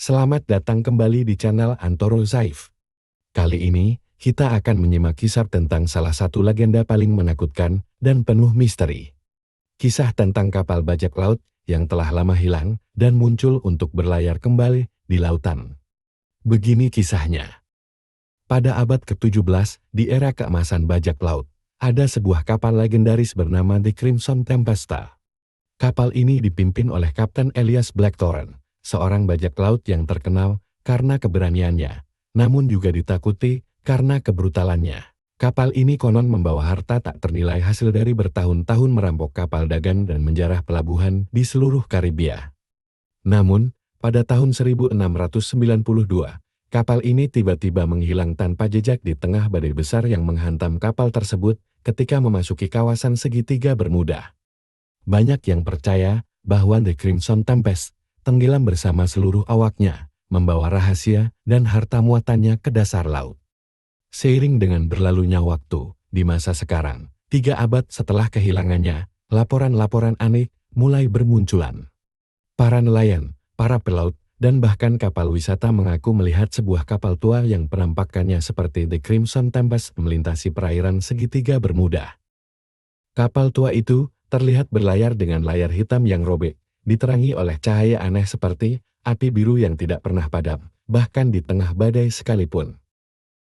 Selamat datang kembali di channel Antoro Zaif. Kali ini, kita akan menyimak kisah tentang salah satu legenda paling menakutkan dan penuh misteri. Kisah tentang kapal bajak laut yang telah lama hilang dan muncul untuk berlayar kembali di lautan. Begini kisahnya. Pada abad ke-17, di era keemasan bajak laut, ada sebuah kapal legendaris bernama The Crimson Tempest. Kapal ini dipimpin oleh Kapten Elias Blackthorne, seorang bajak laut yang terkenal karena keberaniannya, namun juga ditakuti karena kebrutalannya. Kapal ini konon membawa harta tak ternilai hasil dari bertahun-tahun merampok kapal dagang dan menjarah pelabuhan di seluruh Karibia. Namun, pada tahun 1692, kapal ini tiba-tiba menghilang tanpa jejak di tengah badai besar yang menghantam kapal tersebut ketika memasuki kawasan segitiga Bermuda. Banyak yang percaya bahwa The Crimson Tempest tenggelam bersama seluruh awaknya, membawa rahasia dan harta muatannya ke dasar laut. Seiring dengan berlalunya waktu, di masa sekarang, 3 abad setelah kehilangannya, laporan-laporan aneh mulai bermunculan. Para nelayan, para pelaut, dan bahkan kapal wisata mengaku melihat sebuah kapal tua yang penampakannya seperti The Crimson Tempest melintasi perairan segitiga Bermuda. Kapal tua itu terlihat berlayar dengan layar hitam yang robek, diterangi oleh cahaya aneh seperti api biru yang tidak pernah padam, bahkan di tengah badai sekalipun.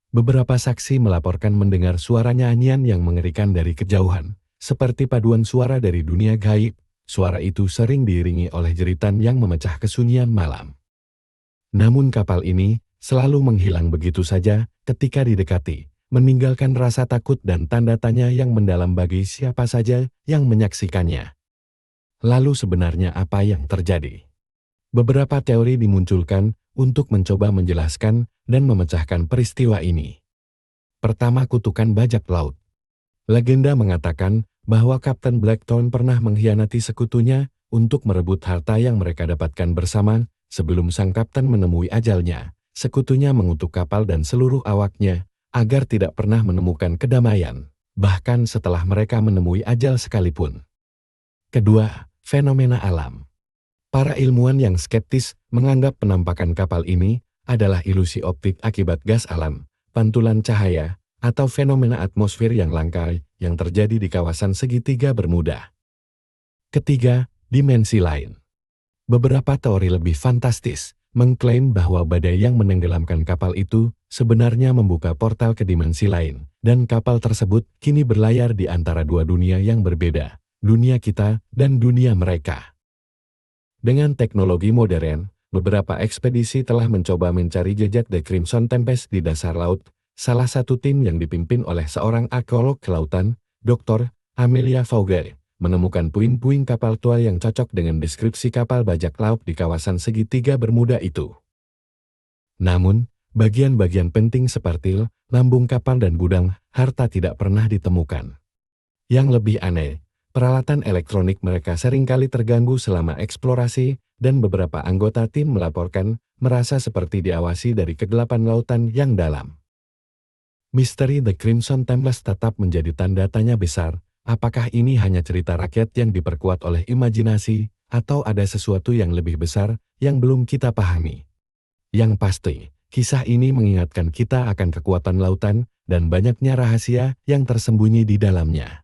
Beberapa saksi melaporkan mendengar suara nyanyian yang mengerikan dari kejauhan, seperti paduan suara dari dunia gaib. Suara itu sering diiringi oleh jeritan yang memecah kesunyian malam. Namun kapal ini selalu menghilang begitu saja ketika didekati, meninggalkan rasa takut dan tanda tanya yang mendalam bagi siapa saja yang menyaksikannya. Lalu sebenarnya apa yang terjadi? Beberapa teori dimunculkan untuk mencoba menjelaskan dan memecahkan peristiwa ini. Pertama, kutukan bajak laut. Legenda mengatakan bahwa Kapten Blackthorne pernah mengkhianati sekutunya untuk merebut harta yang mereka dapatkan bersama. Sebelum sang kapten menemui ajalnya, sekutunya mengutuk kapal dan seluruh awaknya agar tidak pernah menemukan kedamaian, bahkan setelah mereka menemui ajal sekalipun. Kedua, fenomena alam. Para ilmuwan yang skeptis menganggap penampakan kapal ini adalah ilusi optik akibat gas alam, pantulan cahaya, atau fenomena atmosfer yang langka yang terjadi di kawasan segitiga Bermuda. Ketiga, dimensi lain. Beberapa teori lebih fantastis mengklaim bahwa badai yang menenggelamkan kapal itu sebenarnya membuka portal ke dimensi lain, dan kapal tersebut kini berlayar di antara dua dunia yang berbeda, dunia kita dan dunia mereka. Dengan teknologi modern, beberapa ekspedisi telah mencoba mencari jejak The Crimson Tempest di dasar laut. Salah satu tim yang dipimpin oleh seorang arkeolog kelautan, Dr. Amelia Vogel, menemukan puing-puing kapal tua yang cocok dengan deskripsi kapal bajak laut di kawasan segitiga Bermuda itu. Namun, bagian-bagian penting seperti lambung kapal dan gudang harta tidak pernah ditemukan. Yang lebih aneh, peralatan elektronik mereka seringkali terganggu selama eksplorasi, dan beberapa anggota tim melaporkan merasa seperti diawasi dari kegelapan lautan yang dalam. Misteri The Crimson Tempest tetap menjadi tanda tanya besar. Apakah ini hanya cerita rakyat yang diperkuat oleh imajinasi, atau ada sesuatu yang lebih besar yang belum kita pahami? Yang pasti, kisah ini mengingatkan kita akan kekuatan lautan dan banyaknya rahasia yang tersembunyi di dalamnya.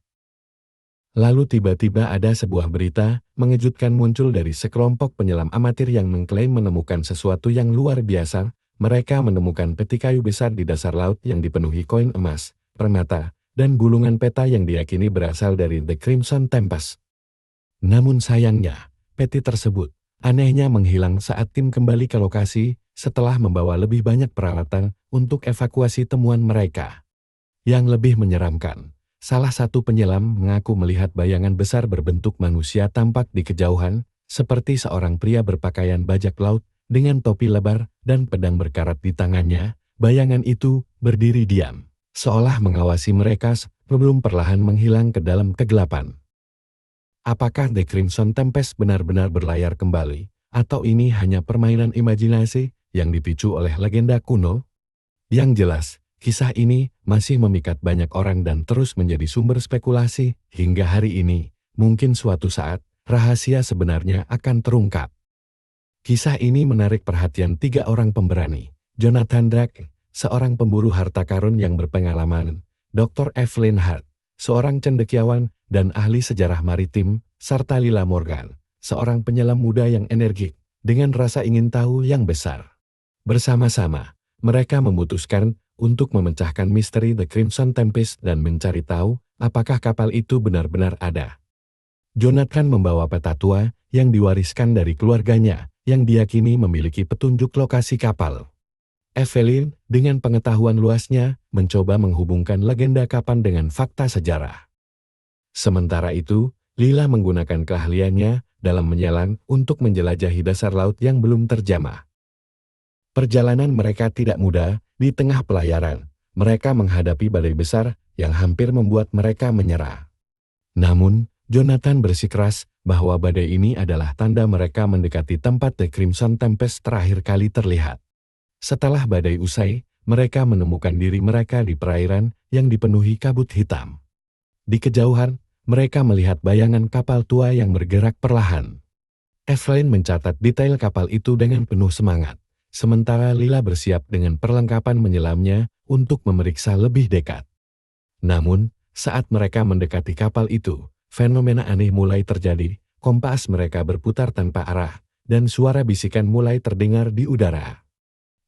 Lalu tiba-tiba ada sebuah berita mengejutkan muncul dari sekelompok penyelam amatir yang mengklaim menemukan sesuatu yang luar biasa. Mereka menemukan peti kayu besar di dasar laut yang dipenuhi koin emas, permata, dan gulungan peta yang diyakini berasal dari The Crimson Tempest. Namun sayangnya, peti tersebut anehnya menghilang saat tim kembali ke lokasi setelah membawa lebih banyak peralatan untuk evakuasi temuan mereka. Yang lebih menyeramkan, salah satu penyelam mengaku melihat bayangan besar berbentuk manusia tampak di kejauhan, seperti seorang pria berpakaian bajak laut dengan topi lebar dan pedang berkarat di tangannya. Bayangan itu berdiri diam, seolah mengawasi mereka sebelum perlahan menghilang ke dalam kegelapan. Apakah The Crimson Tempest benar-benar berlayar kembali, atau ini hanya permainan imajinasi yang dipicu oleh legenda kuno? Yang jelas, kisah ini masih memikat banyak orang dan terus menjadi sumber spekulasi hingga hari ini. Mungkin suatu saat, rahasia sebenarnya akan terungkap. Kisah ini menarik perhatian 3 orang pemberani. Jonathan Drake, seorang pemburu harta karun yang berpengalaman, Dr. Evelyn Hart, seorang cendekiawan dan ahli sejarah maritim, serta Lila Morgan, seorang penyelam muda yang energik, dengan rasa ingin tahu yang besar. Bersama-sama, mereka memutuskan untuk memecahkan misteri The Crimson Tempest dan mencari tahu apakah kapal itu benar-benar ada. Jonathan membawa peta tua yang diwariskan dari keluarganya, yang diyakini memiliki petunjuk lokasi kapal. Evelyn, dengan pengetahuan luasnya, mencoba menghubungkan legenda kapal dengan fakta sejarah. Sementara itu, Lila menggunakan keahliannya dalam menyelam untuk menjelajahi dasar laut yang belum terjamah. Perjalanan mereka tidak mudah. Di tengah pelayaran, mereka menghadapi badai besar yang hampir membuat mereka menyerah. Namun, Jonathan bersikeras bahwa badai ini adalah tanda mereka mendekati tempat The Crimson Tempest terakhir kali terlihat. Setelah badai usai, mereka menemukan diri mereka di perairan yang dipenuhi kabut hitam. Di kejauhan, mereka melihat bayangan kapal tua yang bergerak perlahan. Evelyn mencatat detail kapal itu dengan penuh semangat, sementara Lila bersiap dengan perlengkapan menyelamnya untuk memeriksa lebih dekat. Namun, saat mereka mendekati kapal itu, fenomena aneh mulai terjadi. Kompas mereka berputar tanpa arah, dan suara bisikan mulai terdengar di udara.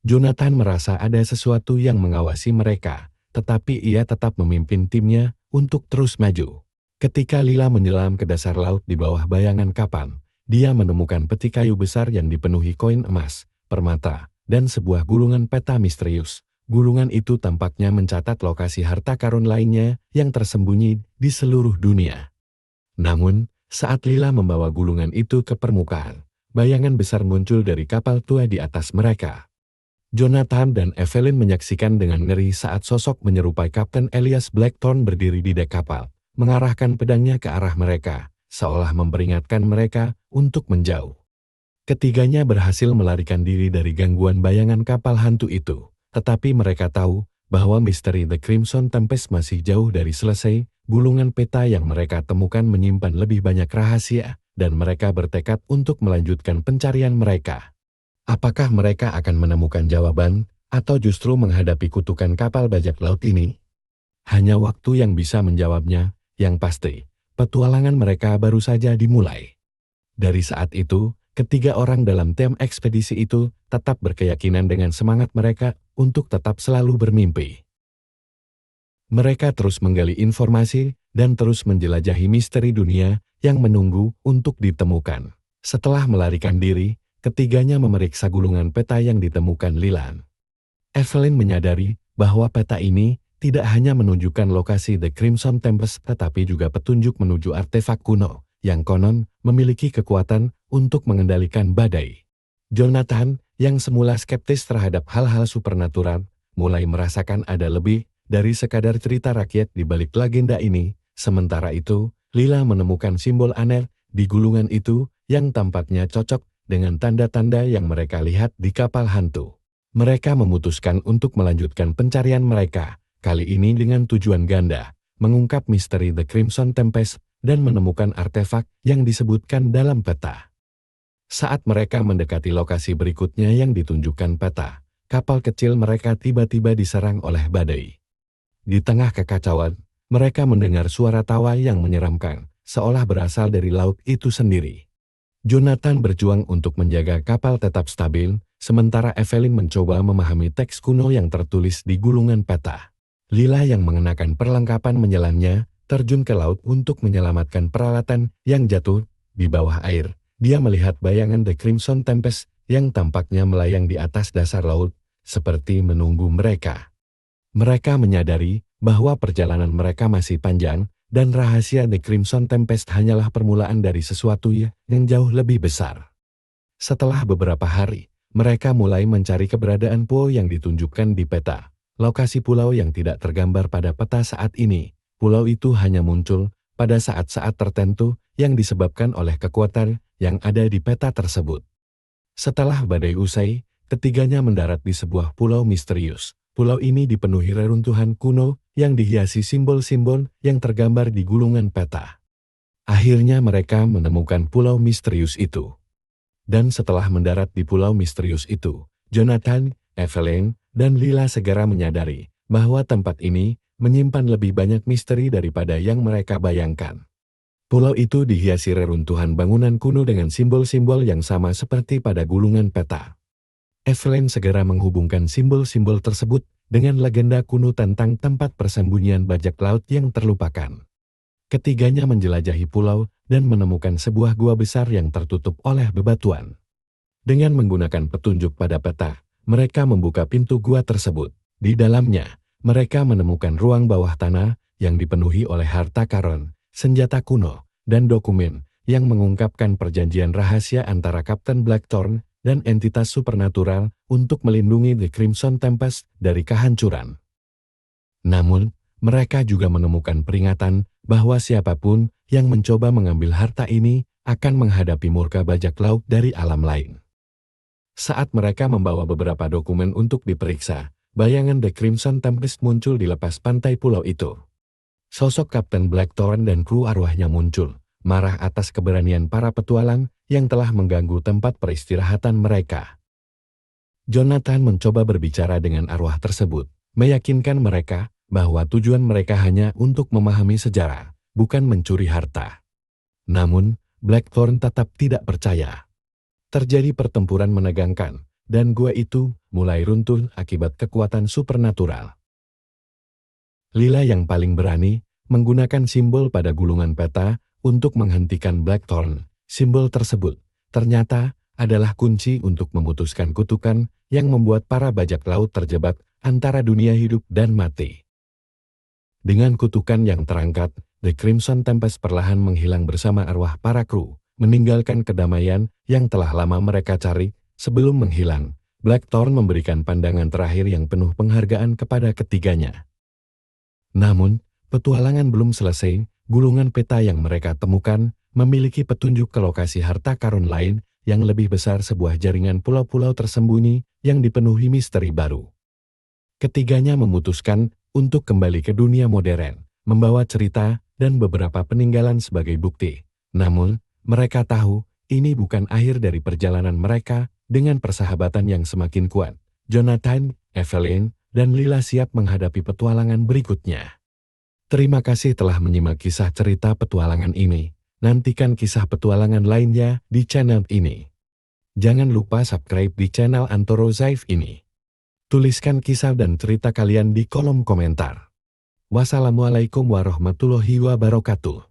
Jonathan merasa ada sesuatu yang mengawasi mereka, tetapi ia tetap memimpin timnya untuk terus maju. Ketika Lila menyelam ke dasar laut di bawah bayangan kapal, dia menemukan peti kayu besar yang dipenuhi koin emas, permata, dan sebuah gulungan peta misterius. Gulungan itu tampaknya mencatat lokasi harta karun lainnya yang tersembunyi di seluruh dunia. Namun, saat Lila membawa gulungan itu ke permukaan, bayangan besar muncul dari kapal tua di atas mereka. Jonathan dan Evelyn menyaksikan dengan ngeri saat sosok menyerupai Kapten Elias Blackthorne berdiri di dek kapal, mengarahkan pedangnya ke arah mereka, seolah memperingatkan mereka untuk menjauh. Ketiganya berhasil melarikan diri dari gangguan bayangan kapal hantu itu, tetapi mereka tahu bahwa misteri The Crimson Tempest masih jauh dari selesai. Gulungan peta yang mereka temukan menyimpan lebih banyak rahasia, dan mereka bertekad untuk melanjutkan pencarian mereka. Apakah mereka akan menemukan jawaban, atau justru menghadapi kutukan kapal bajak laut ini? Hanya waktu yang bisa menjawabnya. Yang pasti, petualangan mereka baru saja dimulai. Dari saat itu, ketiga orang dalam tim ekspedisi itu tetap berkeyakinan dengan semangat mereka untuk tetap selalu bermimpi. Mereka terus menggali informasi dan terus menjelajahi misteri dunia yang menunggu untuk ditemukan. Setelah melarikan diri, ketiganya memeriksa gulungan peta yang ditemukan Lila. Evelyn menyadari bahwa peta ini tidak hanya menunjukkan lokasi The Crimson Tempest tetapi juga petunjuk menuju artefak kuno yang konon memiliki kekuatan untuk mengendalikan badai. Jonathan, yang semula skeptis terhadap hal-hal supernatural, mulai merasakan ada lebih dari sekadar cerita rakyat di balik legenda ini. Sementara itu, Lila menemukan simbol aneh di gulungan itu yang tampaknya cocok dengan tanda-tanda yang mereka lihat di kapal hantu. Mereka memutuskan untuk melanjutkan pencarian mereka, kali ini dengan tujuan ganda, mengungkap misteri The Crimson Tempest dan menemukan artefak yang disebutkan dalam peta. Saat mereka mendekati lokasi berikutnya yang ditunjukkan peta, kapal kecil mereka tiba-tiba diserang oleh badai. Di tengah kekacauan, mereka mendengar suara tawa yang menyeramkan, seolah berasal dari laut itu sendiri. Jonathan berjuang untuk menjaga kapal tetap stabil, sementara Evelyn mencoba memahami teks kuno yang tertulis di gulungan peta. Lila yang mengenakan perlengkapan menyelamnya, terjun ke laut untuk menyelamatkan peralatan yang jatuh di bawah air. Dia melihat bayangan The Crimson Tempest yang tampaknya melayang di atas dasar laut, seperti menunggu mereka. Mereka menyadari bahwa perjalanan mereka masih panjang, dan rahasia The Crimson Tempest hanyalah permulaan dari sesuatu yang jauh lebih besar. Setelah beberapa hari, mereka mulai mencari keberadaan pulau yang ditunjukkan di peta. Lokasi pulau yang tidak tergambar pada peta saat ini. Pulau itu hanya muncul pada saat-saat tertentu yang disebabkan oleh kekuatan yang ada di peta tersebut. Setelah badai usai, ketiganya mendarat di sebuah pulau misterius. Pulau ini dipenuhi reruntuhan kuno yang dihiasi simbol-simbol yang tergambar di gulungan peta. Akhirnya mereka menemukan pulau misterius itu. Dan setelah mendarat di pulau misterius itu, Jonathan, Evelyn, dan Lila segera menyadari bahwa tempat ini menyimpan lebih banyak misteri daripada yang mereka bayangkan. Pulau itu dihiasi reruntuhan bangunan kuno dengan simbol-simbol yang sama seperti pada gulungan peta. Evelyn segera menghubungkan simbol-simbol tersebut dengan legenda kuno tentang tempat persembunyian bajak laut yang terlupakan. Ketiganya menjelajahi pulau dan menemukan sebuah gua besar yang tertutup oleh bebatuan. Dengan menggunakan petunjuk pada peta, mereka membuka pintu gua tersebut. Di dalamnya, mereka menemukan ruang bawah tanah yang dipenuhi oleh harta karun, senjata kuno, dan dokumen yang mengungkapkan perjanjian rahasia antara Kapten Blackthorn dan entitas supernatural untuk melindungi The Crimson Tempest dari kehancuran. Namun, mereka juga menemukan peringatan bahwa siapapun yang mencoba mengambil harta ini akan menghadapi murka bajak laut dari alam lain. Saat mereka membawa beberapa dokumen untuk diperiksa, bayangan The Crimson Tempest muncul di lepas pantai pulau itu. Sosok Kapten Blackthorn dan kru arwahnya muncul, marah atas keberanian para petualang yang telah mengganggu tempat peristirahatan mereka. Jonathan mencoba berbicara dengan arwah tersebut, meyakinkan mereka bahwa tujuan mereka hanya untuk memahami sejarah, bukan mencuri harta. Namun, Blackthorn tetap tidak percaya. Terjadi pertempuran menegangkan, dan gua itu mulai runtuh akibat kekuatan supernatural. Lila yang paling berani menggunakan simbol pada gulungan peta untuk menghentikan Blackthorn. Simbol tersebut ternyata adalah kunci untuk memutuskan kutukan yang membuat para bajak laut terjebak antara dunia hidup dan mati. Dengan kutukan yang terangkat, The Crimson Tempest perlahan menghilang bersama arwah para kru, meninggalkan kedamaian yang telah lama mereka cari. Sebelum menghilang, Blackthorn memberikan pandangan terakhir yang penuh penghargaan kepada ketiganya. Namun, petualangan belum selesai. Gulungan peta yang mereka temukan memiliki petunjuk ke lokasi harta karun lain yang lebih besar, sebuah jaringan pulau-pulau tersembunyi yang dipenuhi misteri baru. Ketiganya memutuskan untuk kembali ke dunia modern, membawa cerita dan beberapa peninggalan sebagai bukti. Namun, mereka tahu ini bukan akhir dari perjalanan mereka. Dengan persahabatan yang semakin kuat, Jonathan, Evelyn, dan Lila siap menghadapi petualangan berikutnya. Terima kasih telah menyimak kisah cerita petualangan ini. Nantikan kisah petualangan lainnya di channel ini. Jangan lupa subscribe di channel Antoro Zaif ini. Tuliskan kisah dan cerita kalian di kolom komentar. Wassalamualaikum warahmatullahi wabarakatuh.